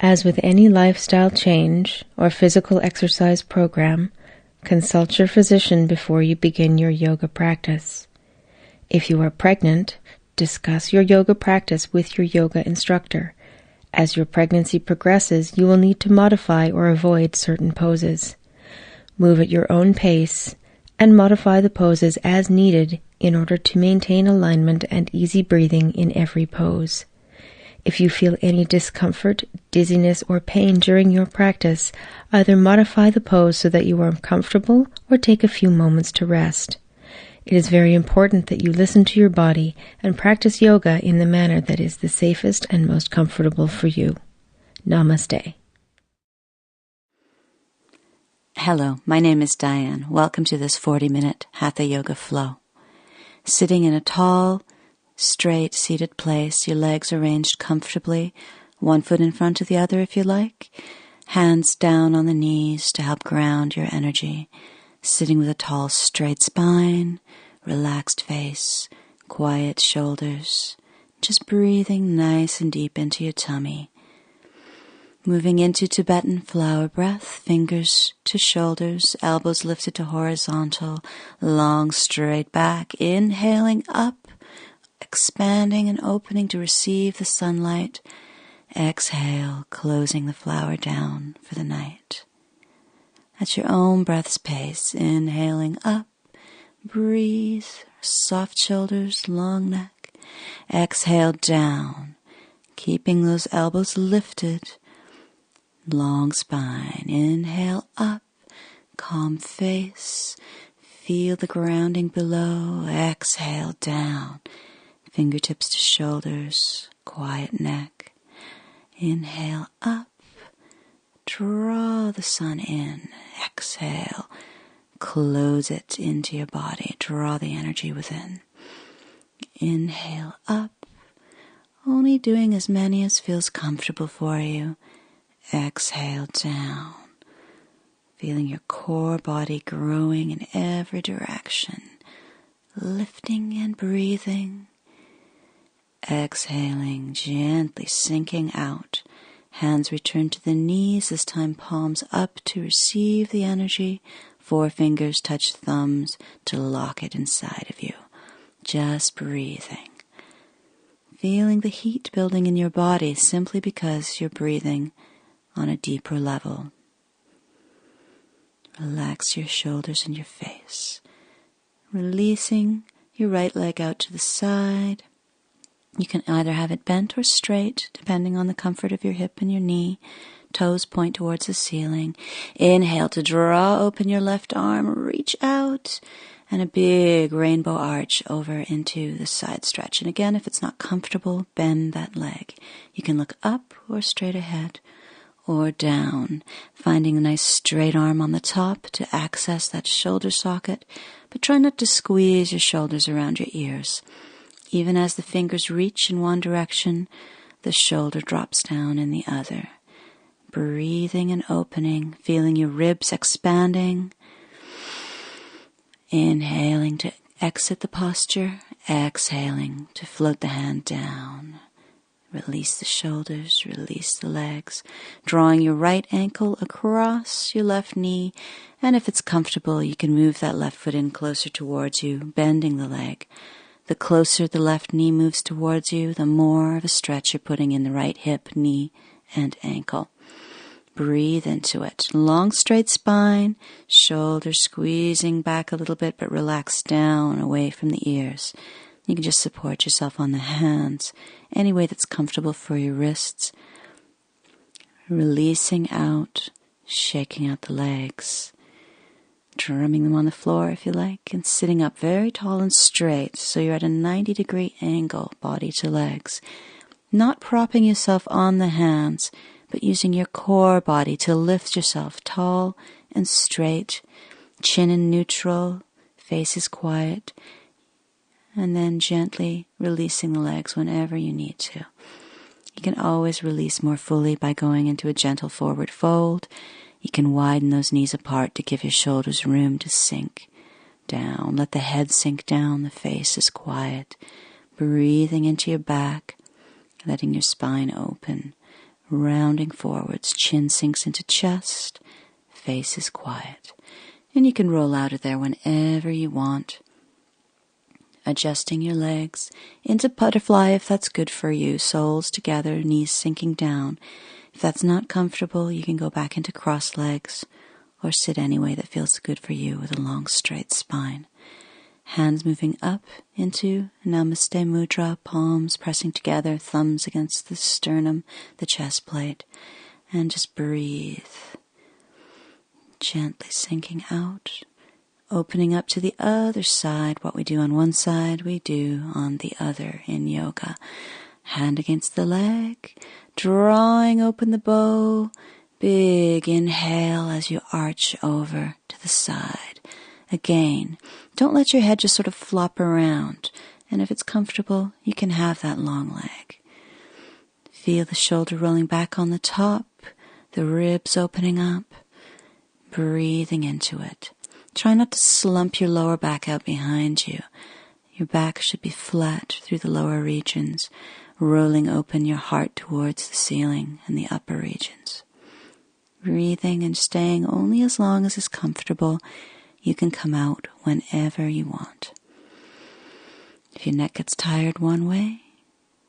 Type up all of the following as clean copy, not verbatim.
As with any lifestyle change or physical exercise program, consult your physician before you begin your yoga practice. If you are pregnant, discuss your yoga practice with your yoga instructor. As your pregnancy progresses, you will need to modify or avoid certain poses. Move at your own pace and modify the poses as needed in order to maintain alignment and easy breathing in every pose. If you feel any discomfort, dizziness, or pain during your practice, either modify the pose so that you are comfortable or take a few moments to rest. It is very important that you listen to your body and practice yoga in the manner that is the safest and most comfortable for you. Namaste. Hello, my name is Diane. Welcome to this 40-minute Hatha Yoga flow. Sitting in a tall, straight, seated place, your legs arranged comfortably, one foot in front of the other if you like, hands down on the knees to help ground your energy, sitting with a tall, straight spine, relaxed face, quiet shoulders, just breathing nice and deep into your tummy. Moving into Tibetan flower breath, fingers to shoulders, elbows lifted to horizontal, long straight back, inhaling up, expanding and opening to receive the sunlight. Exhale, closing the flower down for the night. At your own breath's pace, inhaling up, breathe, soft shoulders, long neck. Exhale down, keeping those elbows lifted. Long spine, inhale up, calm face, feel the grounding below, exhale down, fingertips to shoulders, quiet neck, inhale up, draw the sun in, exhale, close it into your body, draw the energy within, inhale up, only doing as many as feels comfortable for you. Exhale down, feeling your core body growing in every direction, lifting and breathing. Exhaling, gently sinking out. Hands return to the knees, this time palms up to receive the energy. Forefingers touch thumbs to lock it inside of you. Just breathing. Feeling the heat building in your body simply because you're breathing on a deeper level. Relax your shoulders and your face. Releasing your right leg out to the side. You can either have it bent or straight, depending on the comfort of your hip and your knee. Toes point towards the ceiling. Inhale to draw open your left arm, reach out, and a big rainbow arch over into the side stretch. And again, if it's not comfortable, bend that leg. You can look up or straight ahead, or down, finding a nice straight arm on the top to access that shoulder socket, but try not to squeeze your shoulders around your ears. Even as the fingers reach in one direction, the shoulder drops down in the other. Breathing and opening, feeling your ribs expanding. Inhaling to exit the posture, exhaling to float the hand down. Release the shoulders, release the legs, drawing your right ankle across your left knee, and if it's comfortable, you can move that left foot in closer towards you, bending the leg. The closer the left knee moves towards you, the more of a stretch you're putting in the right hip, knee, and ankle. Breathe into it. Long straight spine, shoulders squeezing back a little bit, but relax down away from the ears. You can just support yourself on the hands, any way that's comfortable for your wrists. Releasing out, shaking out the legs, drumming them on the floor if you like, and sitting up very tall and straight so you're at a 90-degree angle, body to legs. Not propping yourself on the hands, but using your core body to lift yourself tall and straight, chin in neutral, face is quiet, and then gently releasing the legs whenever you need to. You can always release more fully by going into a gentle forward fold. You can widen those knees apart to give your shoulders room to sink down. Let the head sink down, the face is quiet. Breathing into your back, letting your spine open. rounding forwards, chin sinks into chest, face is quiet. And you can roll out of there whenever you want. Adjusting your legs into butterfly if that's good for you, soles together, knees sinking down. If that's not comfortable, you can go back into cross legs or sit any way that feels good for you with a long straight spine. Hands moving up into Namaste Mudra, palms pressing together, thumbs against the sternum, the chest plate, and just breathe. Gently sinking out, opening up to the other side. What we do on one side, we do on the other in yoga. Hand against the leg, drawing open the bow. Big inhale as you arch over to the side. Again, don't let your head just sort of flop around. And if it's comfortable, you can have that long leg. Feel the shoulder rolling back on the top, the ribs opening up, breathing into it. Try not to slump your lower back out behind you. Your back should be flat through the lower regions, rolling open your heart towards the ceiling and the upper regions. Breathing and staying only as long as is comfortable. You can come out whenever you want. If your neck gets tired one way,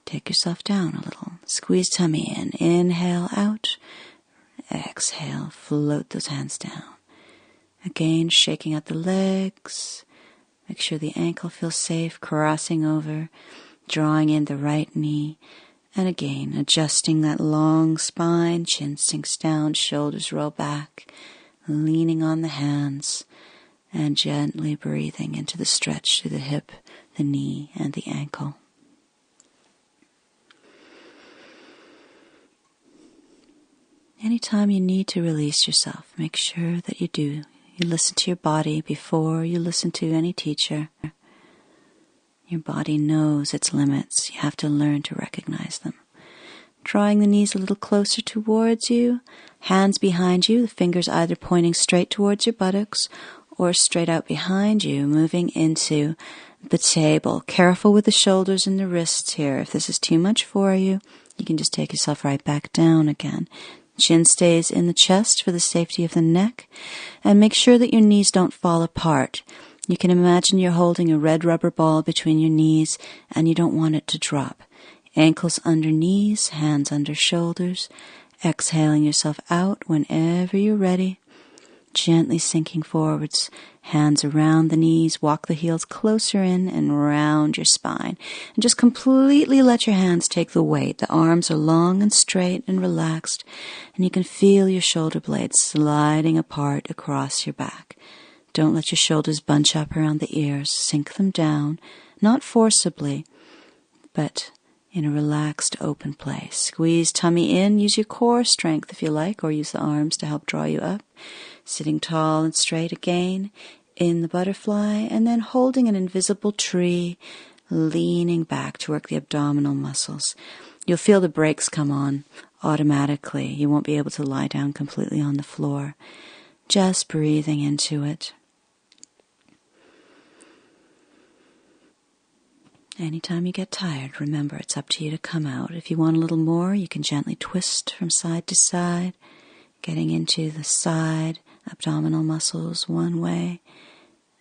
take yourself down a little. Squeeze tummy in. Inhale out. Exhale. Float those hands down. Again, shaking out the legs. Make sure the ankle feels safe, crossing over, drawing in the right knee. And again, adjusting that long spine, chin sinks down, shoulders roll back, leaning on the hands, and gently breathing into the stretch through the hip, the knee, and the ankle. Anytime you need to release yourself, make sure that you do. You listen to your body before you listen to any teacher. Your body knows its limits. You have to learn to recognize them. Drawing the knees a little closer towards you, hands behind you, the fingers either pointing straight towards your buttocks or straight out behind you, moving into the table. Careful with the shoulders and the wrists here. If this is too much for you, you can just take yourself right back down again. Chin stays in the chest for the safety of the neck, and make sure that your knees don't fall apart. You can imagine you're holding a red rubber ball between your knees, and you don't want it to drop. Ankles under knees, hands under shoulders, exhaling yourself out whenever you're ready. Gently sinking forwards, hands around the knees, walk the heels closer in and round your spine. And just completely let your hands take the weight. The arms are long and straight and relaxed, and you can feel your shoulder blades sliding apart across your back. Don't let your shoulders bunch up around the ears. Sink them down, not forcibly, but in a relaxed, open place. Squeeze tummy in. Use your core strength if you like, or use the arms to help draw you up. Sitting tall and straight again in the butterfly, and then holding an invisible tree, leaning back to work the abdominal muscles. You'll feel the brakes come on automatically. You won't be able to lie down completely on the floor. Just breathing into it. Anytime you get tired, remember it's up to you to come out. If you want a little more, you can gently twist from side to side, getting into the side abdominal muscles one way,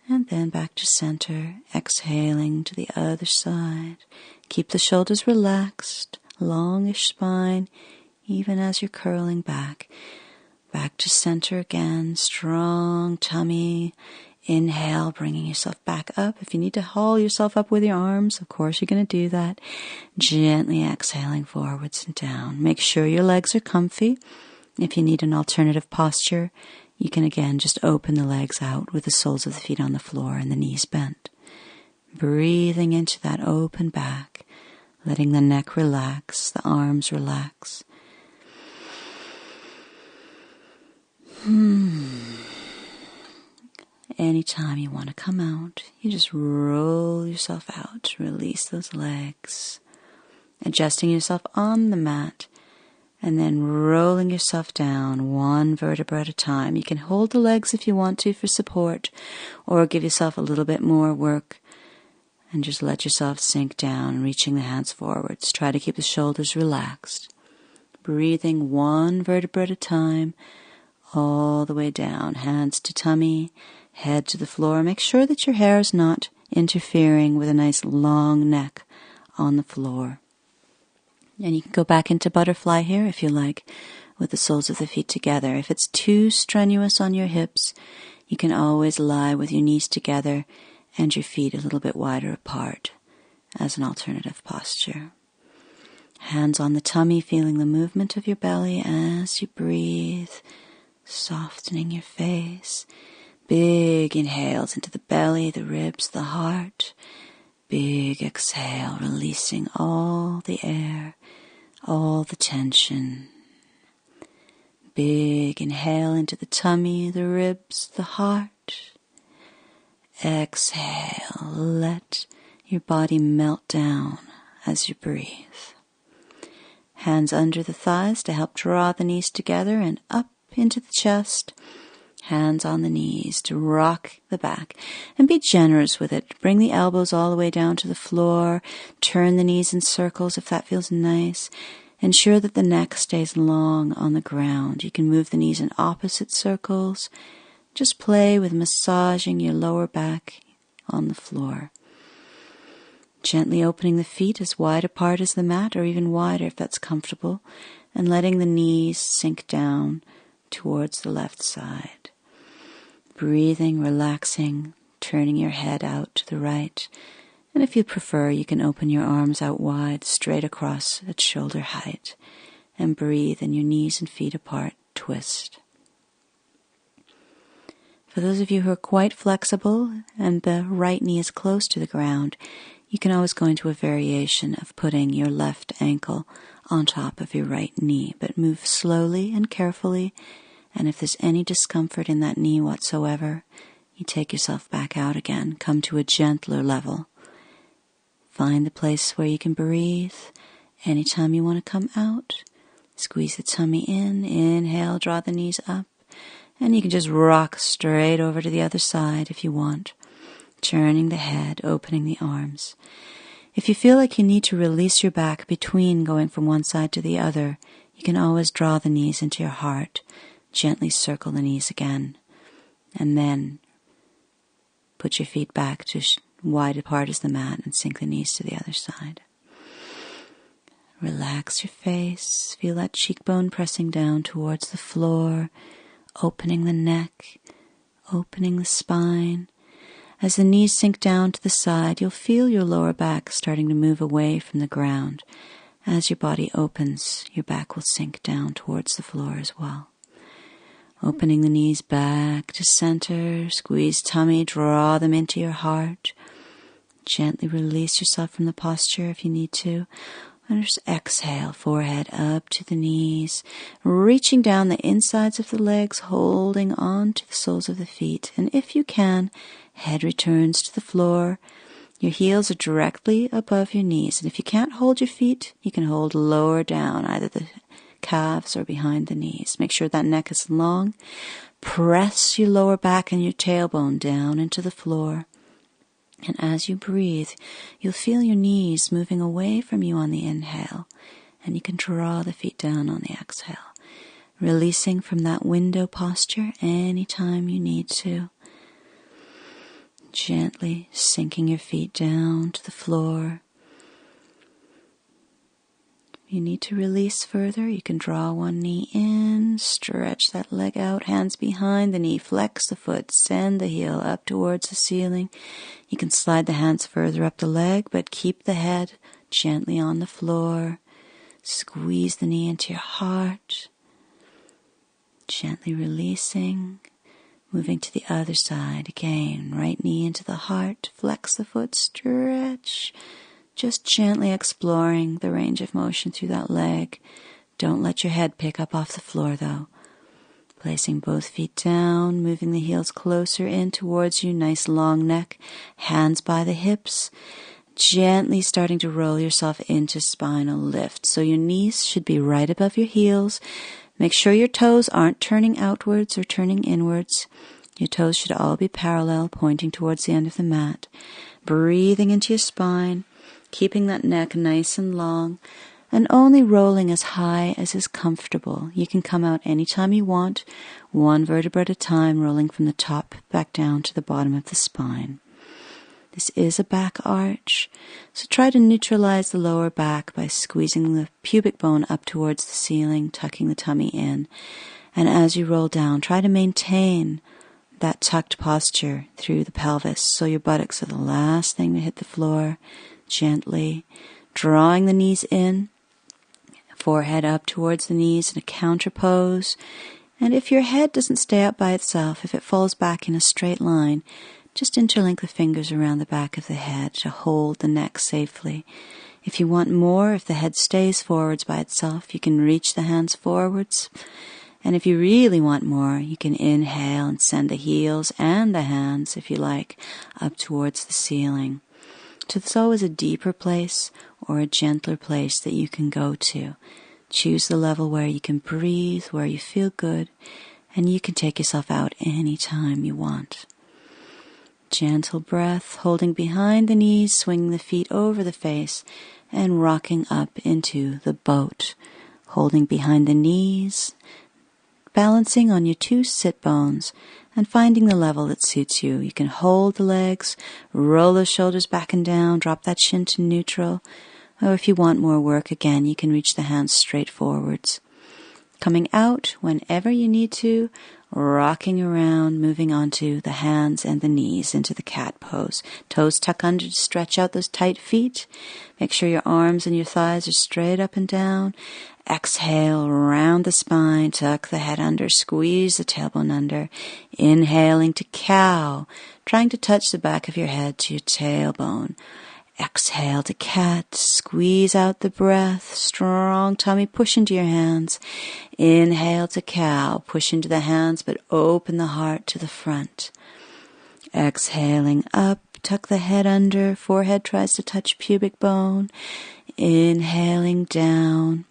and then back to center, exhaling to the other side. Keep the shoulders relaxed, longish spine, even as you're curling back. Back to center again, strong tummy. Inhale, bringing yourself back up. If you need to haul yourself up with your arms, of course you're going to do that. Gently exhaling forwards and down. Make sure your legs are comfy. If you need an alternative posture, you can again just open the legs out with the soles of the feet on the floor and the knees bent. Breathing into that open back, letting the neck relax, the arms relax. Anytime you want to come out, you just roll yourself out, release those legs, adjusting yourself on the mat, and then rolling yourself down one vertebra at a time. You can hold the legs if you want to for support, or give yourself a little bit more work, and just let yourself sink down, reaching the hands forwards. Try to keep the shoulders relaxed. breathing one vertebra at a time, all the way down. Hands to tummy, head to the floor. Make sure that your hair is not interfering with a nice long neck on the floor. And you can go back into butterfly here if you like, with the soles of the feet together. If it's too strenuous on your hips, you can always lie with your knees together and your feet a little bit wider apart as an alternative posture. Hands on the tummy, feeling the movement of your belly as you breathe, softening your face. Big inhales into the belly, the ribs, the heart. Big exhale, releasing all the air, all the tension. Big inhale into the tummy, the ribs, the heart. Exhale, let your body melt down as you breathe. Hands under the thighs to help draw the knees together and up into the chest. Hands on the knees to rock the back and be generous with it. Bring the elbows all the way down to the floor. Turn the knees in circles if that feels nice. Ensure that the neck stays long on the ground. You can move the knees in opposite circles. Just play with massaging your lower back on the floor. Gently opening the feet as wide apart as the mat, or even wider if that's comfortable, and letting the knees sink down towards the left side. Breathing, relaxing, turning your head out to the right. And if you prefer, you can open your arms out wide, straight across at shoulder height, and breathe and your knees and feet apart, twist. For those of you who are quite flexible and the right knee is close to the ground, you can always go into a variation of putting your left ankle on top of your right knee, but move slowly and carefully, and if there's any discomfort in that knee whatsoever, you take yourself back out again, come to a gentler level. Find the place where you can breathe. Anytime you want to come out, squeeze the tummy in, inhale, draw the knees up, and you can just rock straight over to the other side if you want. Turning the head, opening the arms. If you feel like you need to release your back between going from one side to the other, you can always draw the knees into your heart. Gently circle the knees again. And then put your feet back to wide apart as the mat and sink the knees to the other side. Relax your face. Feel that cheekbone pressing down towards the floor, opening the neck, opening the spine. As the knees sink down to the side, you'll feel your lower back starting to move away from the ground. As your body opens, your back will sink down towards the floor as well. Opening the knees back to center, squeeze tummy, draw them into your heart. Gently release yourself from the posture if you need to. And just exhale, forehead up to the knees, reaching down the insides of the legs, holding on to the soles of the feet. And if you can, head returns to the floor. Your heels are directly above your knees. And if you can't hold your feet, you can hold lower down, either the calves or behind the knees. Make sure that neck is long. Press your lower back and your tailbone down into the floor. And as you breathe, you'll feel your knees moving away from you on the inhale, and you can draw the feet down on the exhale, releasing from that window posture anytime you need to. Gently sinking your feet down to the floor. If you need to release further, you can draw one knee in, stretch that leg out, hands behind the knee, flex the foot, send the heel up towards the ceiling. You can slide the hands further up the leg, but keep the head gently on the floor. Squeeze the knee into your heart. Gently releasing, moving to the other side again. Right knee into the heart, flex the foot, stretch. Just gently exploring the range of motion through that leg. Don't let your head pick up off the floor though. Placing both feet down, moving the heels closer in towards you, nice long neck, hands by the hips. Gently starting to roll yourself into spinal lift. So your knees should be right above your heels. Make sure your toes aren't turning outwards or turning inwards. Your toes should all be parallel, pointing towards the end of the mat. Breathing into your spine. Keeping that neck nice and long. and only rolling as high as is comfortable. You can come out anytime you want, one vertebra at a time, rolling from the top back down to the bottom of the spine. This is a back arch, so try to neutralize the lower back by squeezing the pubic bone up towards the ceiling, tucking the tummy in. And as you roll down, try to maintain that tucked posture through the pelvis, so your buttocks are the last thing to hit the floor, gently drawing the knees in, forehead up towards the knees in a counter pose. And if your head doesn't stay up by itself, if it falls back in a straight line, just interlink the fingers around the back of the head to hold the neck safely. If you want more, if the head stays forwards by itself, you can reach the hands forwards. And if you really want more, you can inhale and send the heels and the hands, if you like, up towards the ceiling. So there's always a deeper place or a gentler place that you can go to. Choose the level where you can breathe, where you feel good, and you can take yourself out anytime you want. Gentle breath, holding behind the knees, swinging the feet over the face, and rocking up into the boat. Holding behind the knees, balancing on your two sit bones, and finding the level that suits you. You can hold the legs, roll those shoulders back and down, drop that shin to neutral, or if you want more work, again, you can reach the hands straight forwards. Coming out whenever you need to, rocking around, moving onto the hands and the knees into the cat pose. Toes tuck under to stretch out those tight feet. Make sure your arms and your thighs are straight up and down. Exhale, round the spine, tuck the head under, squeeze the tailbone under. Inhaling to cow, trying to touch the back of your head to your tailbone. Exhale to cat, squeeze out the breath, strong tummy, push into your hands. Inhale to cow, push into the hands, but open the heart to the front. Exhaling up, tuck the head under, forehead tries to touch pubic bone. Inhaling down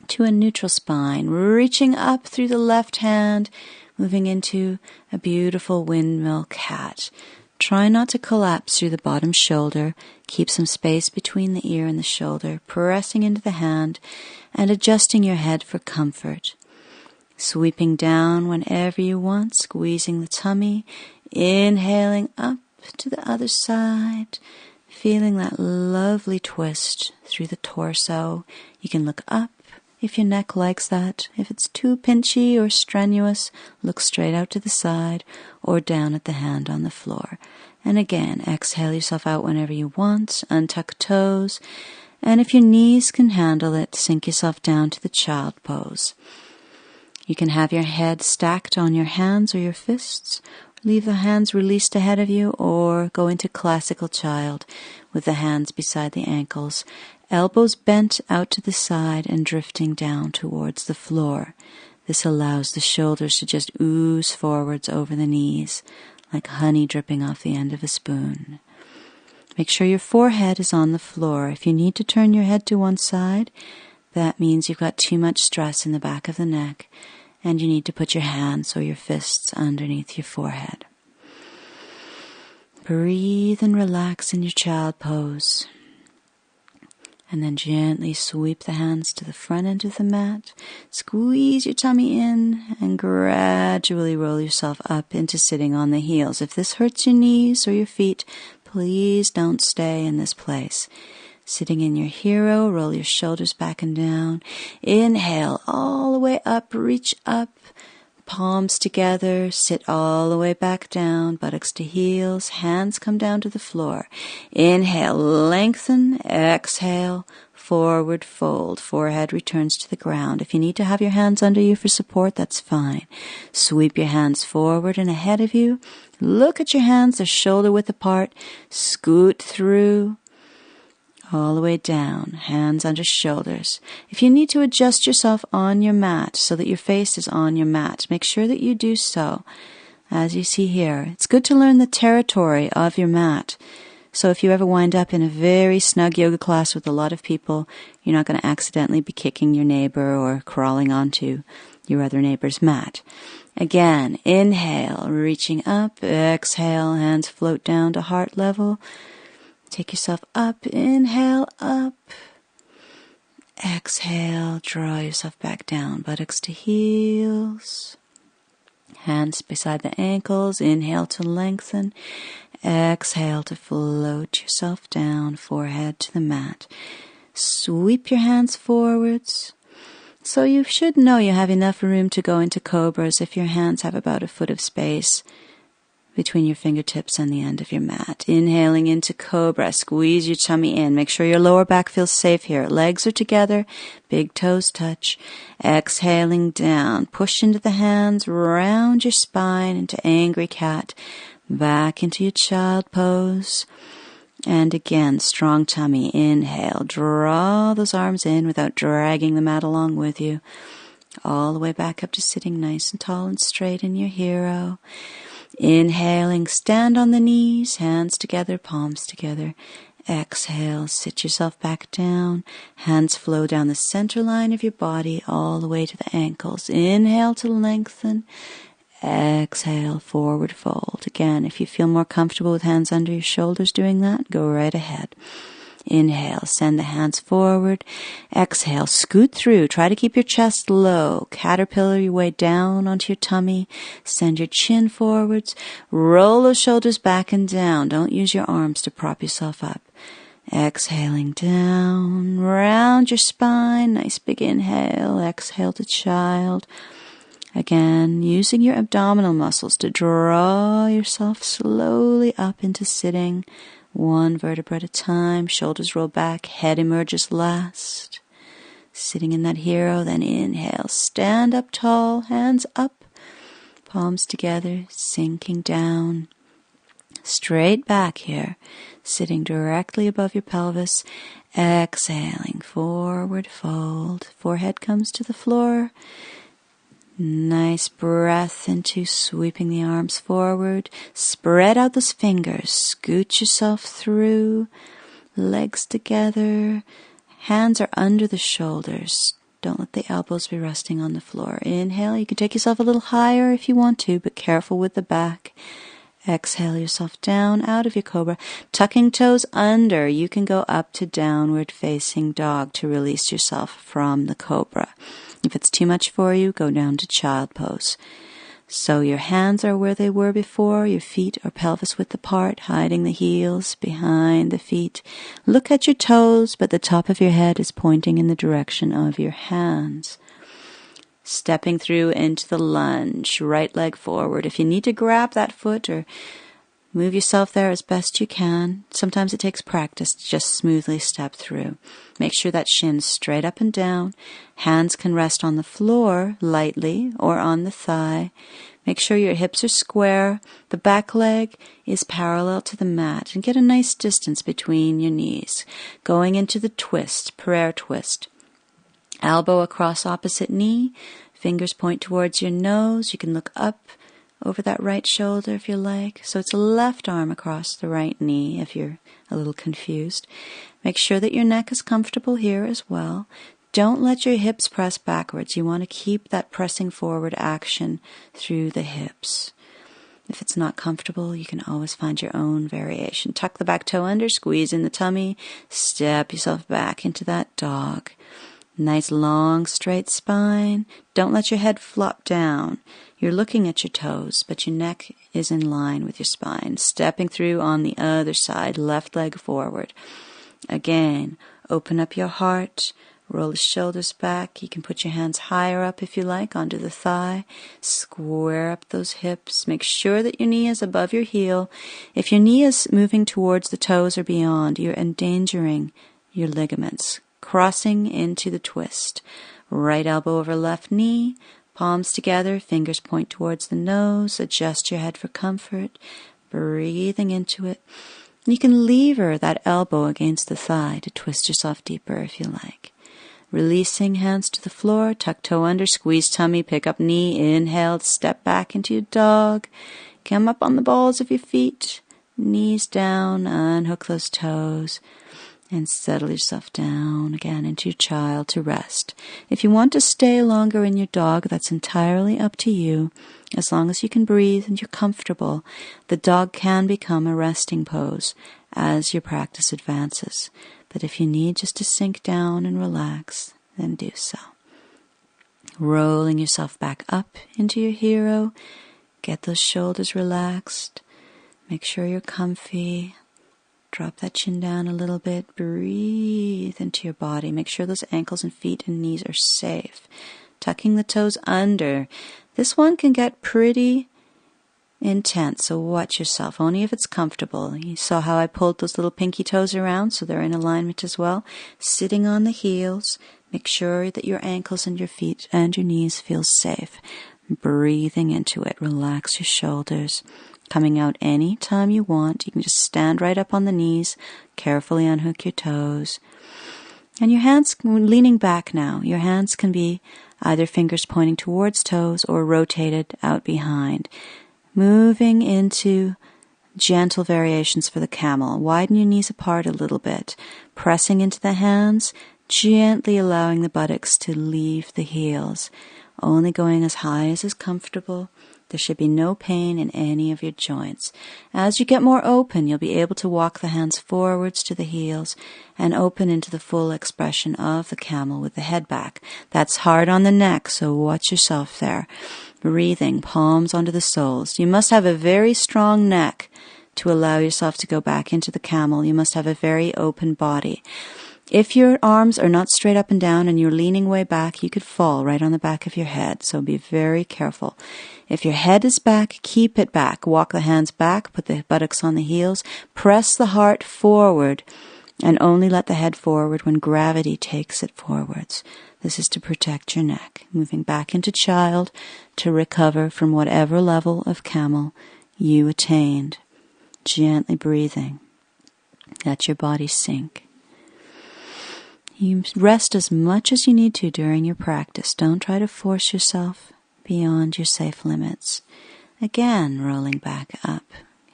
to a neutral spine, reaching up through the left hand, moving into a beautiful windmill cat. Try not to collapse through the bottom shoulder. Keep some space between the ear and the shoulder, pressing into the hand and adjusting your head for comfort. Sweeping down whenever you want, squeezing the tummy, inhaling up to the other side, feeling that lovely twist through the torso. You can look up if your neck likes that. If it's too pinchy or strenuous, look straight out to the side or down at the hand on the floor. And again, exhale yourself out whenever you want, untuck toes, and if your knees can handle it, sink yourself down to the child pose. You can have your head stacked on your hands or your fists, leave the hands released ahead of you, or go into classical child with the hands beside the ankles, elbows bent out to the side and drifting down towards the floor. This allows the shoulders to just ooze forwards over the knees, like honey dripping off the end of a spoon. Make sure your forehead is on the floor. If you need to turn your head to one side, that means you've got too much stress in the back of the neck, and you need to put your hands or your fists underneath your forehead. Breathe and relax in your child pose. And then gently sweep the hands to the front end of the mat. Squeeze your tummy in and gradually roll yourself up into sitting on the heels. If this hurts your knees or your feet, please don't stay in this place. Sitting in your hero, roll your shoulders back and down. Inhale all the way up, reach up. Palms together, sit all the way back down, buttocks to heels, hands come down to the floor. Inhale, lengthen, exhale, forward fold, forehead returns to the ground. If you need to have your hands under you for support, that's fine. Sweep your hands forward and ahead of you. Look at your hands, they're shoulder width apart. Scoot through. All the way down, hands under shoulders. If you need to adjust yourself on your mat so that your face is on your mat, make sure that you do so. As you see here, it's good to learn the territory of your mat. So if you ever wind up in a very snug yoga class with a lot of people, you're not going to accidentally be kicking your neighbor or crawling onto your other neighbor's mat. Again, inhale, reaching up, exhale, hands float down to heart level. Take yourself up, inhale up, Exhale, draw yourself back down, buttocks to heels. Hands beside the ankles. Inhale to lengthen. Exhale to float yourself down, forehead to the mat. Sweep your hands forwards. So you should know you have enough room to go into cobras if your hands have about a foot of space between your fingertips and the end of your mat. Inhaling into cobra, squeeze your tummy in. Make sure your lower back feels safe here. Legs are together, big toes touch. Exhaling down, push into the hands, round your spine into angry cat. Back into your child pose. And again, strong tummy. Inhale, draw those arms in without dragging the mat along with you. All the way back up to sitting nice and tall and straight in your hero. Inhaling, stand on the knees, hands together, palms together. Exhale, sit yourself back down. Hands flow down the center line of your body all the way to the ankles. Inhale to lengthen. Exhale, forward fold. Again, if you feel more comfortable with hands under your shoulders doing that, go right ahead. Inhale, send the hands forward. Exhale, scoot through. Try to keep your chest low. Caterpillar your way down onto your tummy. Send your chin forwards. Roll those shoulders back and down. Don't use your arms to prop yourself up. Exhaling down, round your spine. Nice big inhale. Exhale to child. Again, using your abdominal muscles to draw yourself slowly up into sitting. One vertebra at a time, shoulders roll back, head emerges last. Sitting in that hero, then inhale, stand up tall, hands up, palms together, sinking down. Straight back here, sitting directly above your pelvis. Exhaling, forward fold, forehead comes to the floor. Nice breath into sweeping the arms forward. Spread out those fingers. Scoot yourself through. Legs together. Hands are under the shoulders. Don't let the elbows be resting on the floor. Inhale. You can take yourself a little higher if you want to, but careful with the back. Exhale yourself down out of your cobra. Tucking toes under. You can go up to downward facing dog to release yourself from the cobra. If it's too much for you, go down to child pose. So your hands are where they were before, your feet are pelvis width apart, hiding the heels behind the feet. Look at your toes, but the top of your head is pointing in the direction of your hands. Stepping through into the lunge, right leg forward. If you need to grab that foot or move yourself there as best you can. Sometimes it takes practice to just smoothly step through. Make sure that shin's straight up and down. Hands can rest on the floor lightly or on the thigh. Make sure your hips are square. The back leg is parallel to the mat. And get a nice distance between your knees. Going into the twist, prayer twist. Elbow across opposite knee. Fingers point towards your nose. You can look up over that right shoulder if you like. So it's a left arm across the right knee if you're a little confused. Make sure that your neck is comfortable here as well. Don't let your hips press backwards. You want to keep that pressing forward action through the hips. If it's not comfortable, you can always find your own variation. Tuck the back toe under, squeeze in the tummy, step yourself back into that dog. Nice long straight spine. Don't let your head flop down. You're looking at your toes, but your neck is in line with your spine. Stepping through on the other side, left leg forward. Again, open up your heart. Roll the shoulders back. You can put your hands higher up if you like, onto the thigh. Square up those hips. Make sure that your knee is above your heel. If your knee is moving towards the toes or beyond, you're endangering your ligaments. Crossing into the twist. Right elbow over left knee. Palms together, fingers point towards the nose. Adjust your head for comfort. Breathing into it. You can lever that elbow against the thigh to twist yourself deeper if you like. Releasing hands to the floor, tuck toe under, squeeze tummy, pick up knee, inhale, step back into your dog. Come up on the balls of your feet, knees down, unhook those toes. And settle yourself down again into your child to rest. If you want to stay longer in your dog, that's entirely up to you. As long as you can breathe and you're comfortable, the dog can become a resting pose as your practice advances. But if you need just to sink down and relax, then do so. Rolling yourself back up into your hero. Get those shoulders relaxed. Make sure you're comfy. Drop that chin down a little bit. Breathe into your body. Make sure those ankles and feet and knees are safe. Tucking the toes under. This one can get pretty intense, so watch yourself, only if it's comfortable. You saw how I pulled those little pinky toes around, so they're in alignment as well. Sitting on the heels, make sure that your ankles and your feet and your knees feel safe. Breathing into it, relax your shoulders. Coming out any time you want. You can just stand right up on the knees, carefully unhook your toes. And your hands, leaning back now, your hands can be either fingers pointing towards toes or rotated out behind. Moving into gentle variations for the camel. Widen your knees apart a little bit. Pressing into the hands, gently allowing the buttocks to leave the heels. Only going as high as is comfortable. There should be no pain in any of your joints. As you get more open, you'll be able to walk the hands forwards to the heels and open into the full expression of the camel with the head back. That's hard on the neck, so watch yourself there. Breathing, palms onto the soles. You must have a very strong neck to allow yourself to go back into the camel. You must have a very open body. If your arms are not straight up and down and you're leaning way back, you could fall right on the back of your head, so be very careful. If your head is back, keep it back. Walk the hands back, put the buttocks on the heels, press the heart forward, and only let the head forward when gravity takes it forwards. This is to protect your neck. Moving back into child to recover from whatever level of camel you attained. Gently breathing. Let your body sink. You rest as much as you need to during your practice. Don't try to force yourself beyond your safe limits. Again, rolling back up,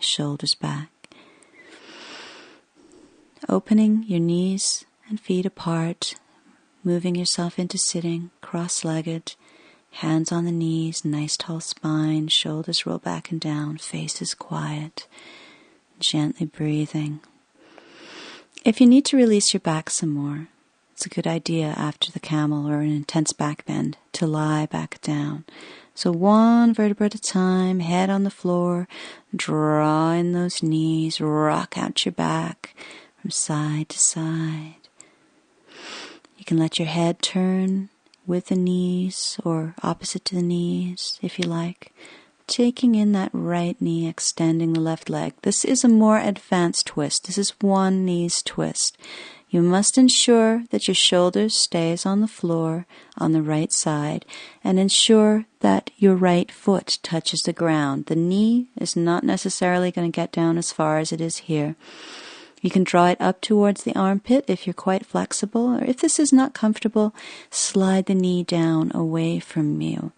shoulders back. Opening your knees and feet apart, moving yourself into sitting, cross-legged, hands on the knees, nice tall spine, shoulders roll back and down, face is quiet, gently breathing. If you need to release your back some more, it's a good idea after the camel or an intense back bend to lie back down. So one vertebra at a time, head on the floor, draw in those knees, rock out your back from side to side. You can let your head turn with the knees or opposite to the knees if you like. Taking in that right knee, extending the left leg. This is a more advanced twist. This is one knee's twist. You must ensure that your shoulders stays on the floor on the right side and ensure that your right foot touches the ground. The knee is not necessarily going to get down as far as it is here. You can draw it up towards the armpit if you're quite flexible, or if this is not comfortable, slide the knee down away from you.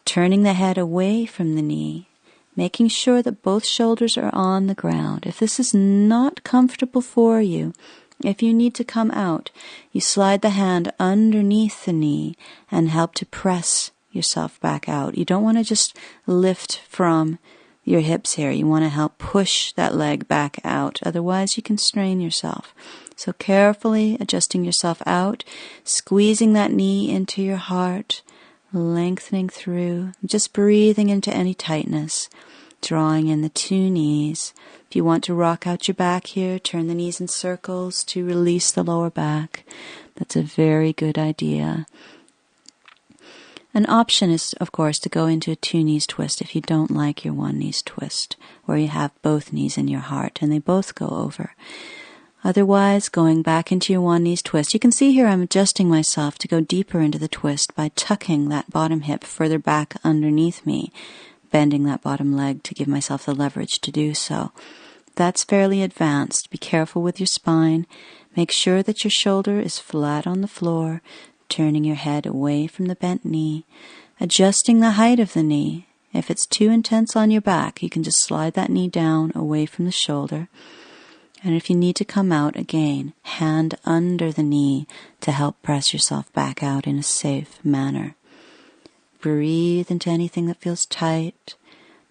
Turning the head away from the knee, making sure that both shoulders are on the ground. If this is not comfortable for you, if you need to come out, you slide the hand underneath the knee and help to press yourself back out. You don't want to just lift from your hips here. You want to help push that leg back out. Otherwise, you can strain yourself. So carefully adjusting yourself out, squeezing that knee into your heart, lengthening through, just breathing into any tightness, drawing in the two knees. If you want to rock out your back here, turn the knees in circles to release the lower back. That's a very good idea. An option is, of course, to go into a two knees twist if you don't like your one knees twist, where you have both knees in your heart and they both go over. Otherwise, going back into your one knees twist, you can see here I'm adjusting myself to go deeper into the twist by tucking that bottom hip further back underneath me, bending that bottom leg to give myself the leverage to do so. That's fairly advanced. Be careful with your spine. Make sure that your shoulder is flat on the floor, turning your head away from the bent knee, adjusting the height of the knee. If it's too intense on your back, you can just slide that knee down away from the shoulder. And if you need to come out, again, hand under the knee to help press yourself back out in a safe manner. Breathe into anything that feels tight.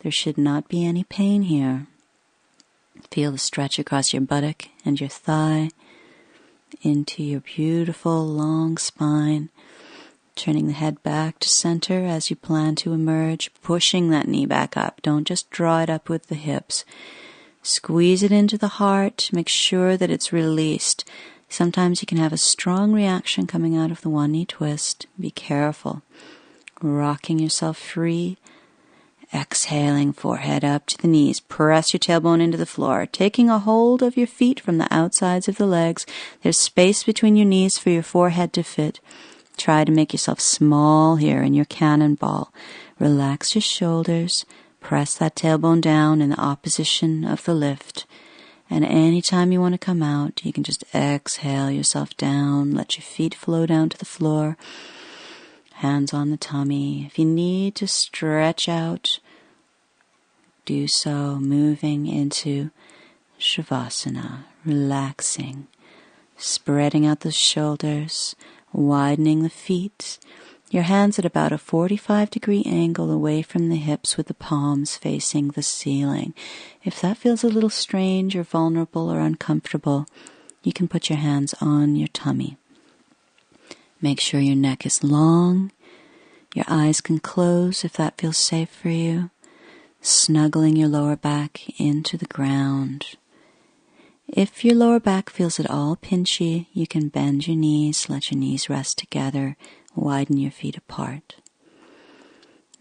There should not be any pain here. Feel the stretch across your buttock and your thigh. into your beautiful long spine, turning the head back to center as you plan to emerge, pushing that knee back up. Don't just draw it up with the hips. Squeeze it into the heart. Make sure that it's released. Sometimes you can have a strong reaction coming out of the one knee twist. Be careful. Rocking yourself free. Exhaling, forehead up to the knees. Press your tailbone into the floor. Taking a hold of your feet from the outsides of the legs. There's space between your knees for your forehead to fit. Try to make yourself small here in your cannonball. Relax your shoulders. Press that tailbone down in the opposition of the lift. And anytime you want to come out, you can just exhale yourself down. Let your feet flow down to the floor. Hands on the tummy. If you need to stretch out, do so, moving into Shavasana, relaxing, spreading out the shoulders, widening the feet. Your hands at about a 45-degree angle away from the hips with the palms facing the ceiling. If that feels a little strange or vulnerable or uncomfortable, you can put your hands on your tummy. Make sure your neck is long. Your eyes can close if that feels safe for you. Snuggling your lower back into the ground. If your lower back feels at all pinchy, you can bend your knees, let your knees rest together, widen your feet apart.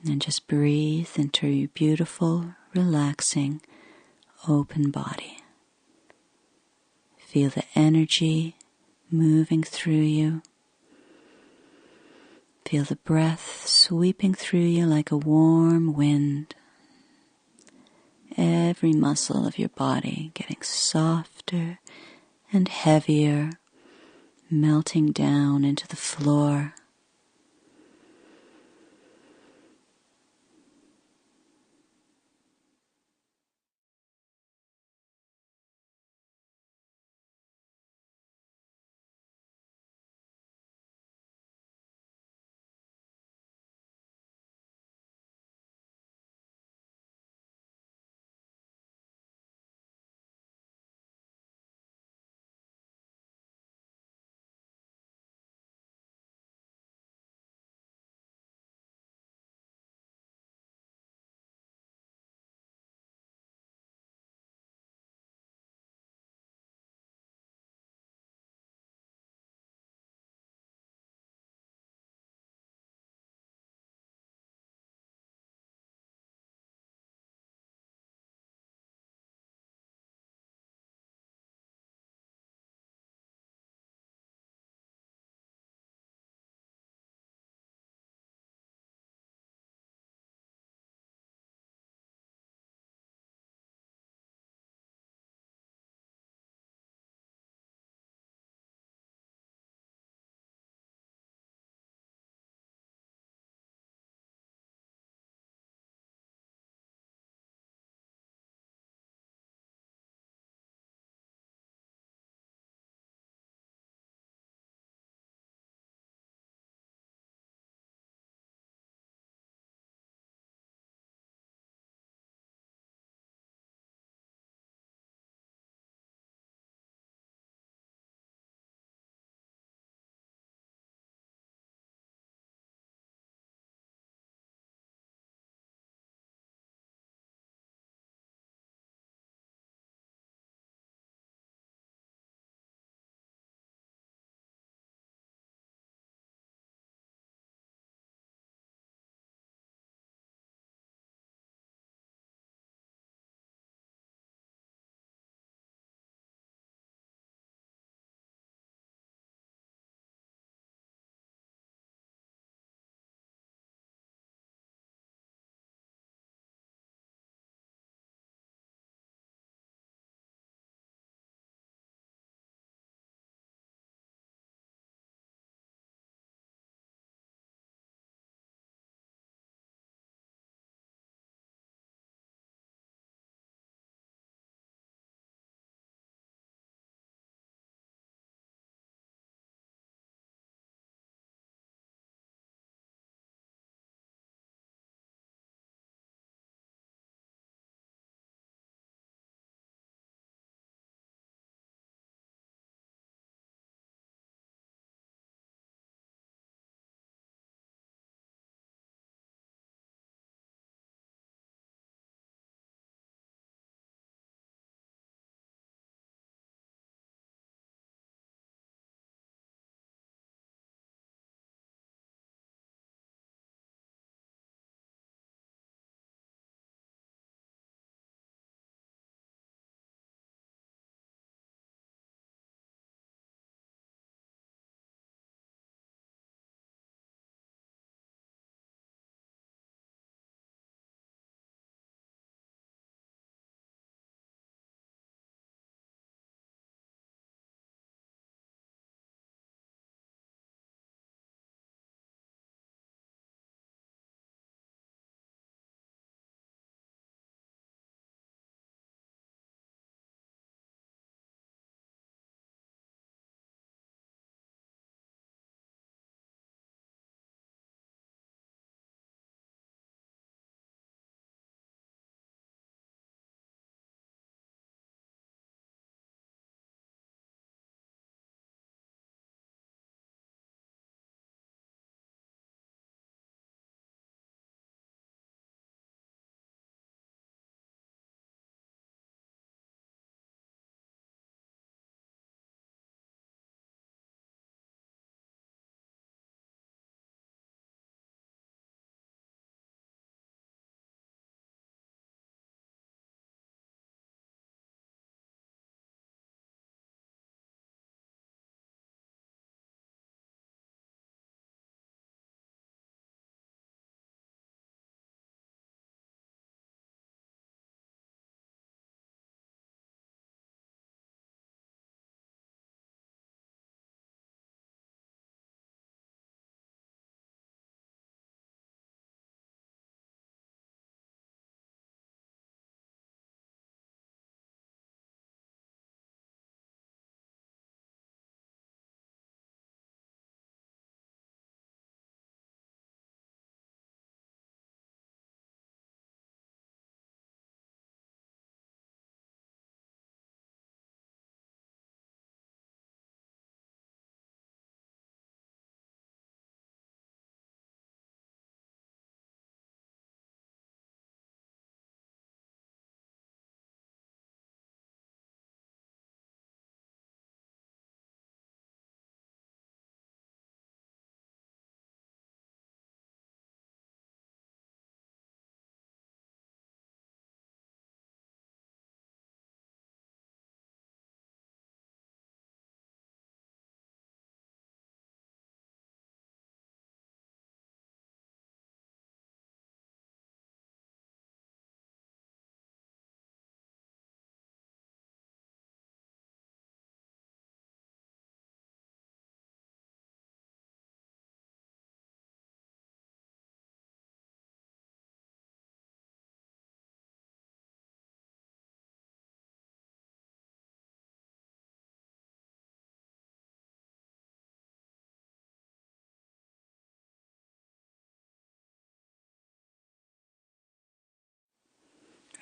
And just breathe into your beautiful, relaxing, open body. Feel the energy moving through you. Feel the breath sweeping through you like a warm wind. Every muscle of your body getting softer and heavier, melting down into the floor.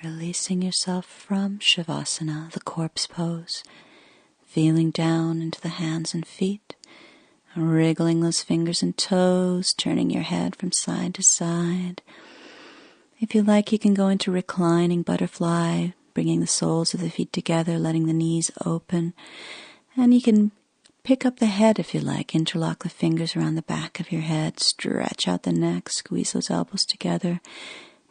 Releasing yourself from Shavasana, the corpse pose, feeling down into the hands and feet, wriggling those fingers and toes, turning your head from side to side. If you like, you can go into reclining butterfly, bringing the soles of the feet together, letting the knees open. And you can pick up the head if you like, interlock the fingers around the back of your head, stretch out the neck, squeeze those elbows together.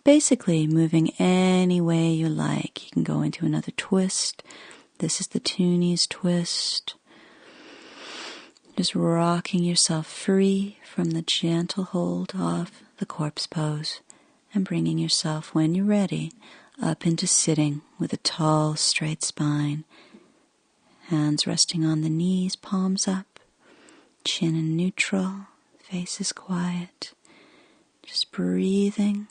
Basically, moving any way you like. You can go into another twist. This is the two knees twist. Just rocking yourself free from the gentle hold of the corpse pose and bringing yourself, when you're ready, up into sitting with a tall, straight spine. Hands resting on the knees, palms up, chin in neutral, face is quiet. Just breathing.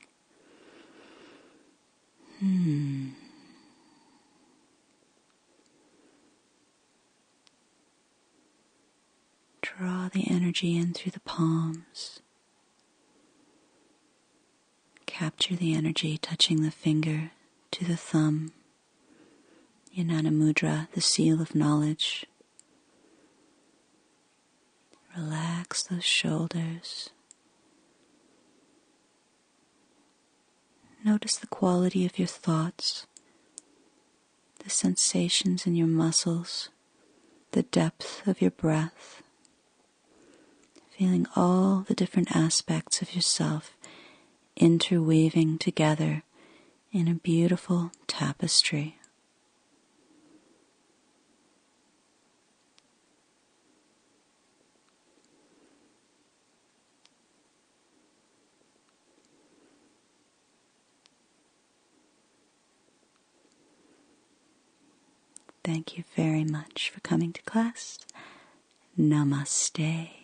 Draw the energy in through the palms. Capture the energy touching the finger to the thumb. Jnana Mudra, the seal of knowledge. Relax those shoulders. Notice the quality of your thoughts, the sensations in your muscles, the depth of your breath. Feeling all the different aspects of yourself interweaving together in a beautiful tapestry. Thank you very much for coming to class. Namaste.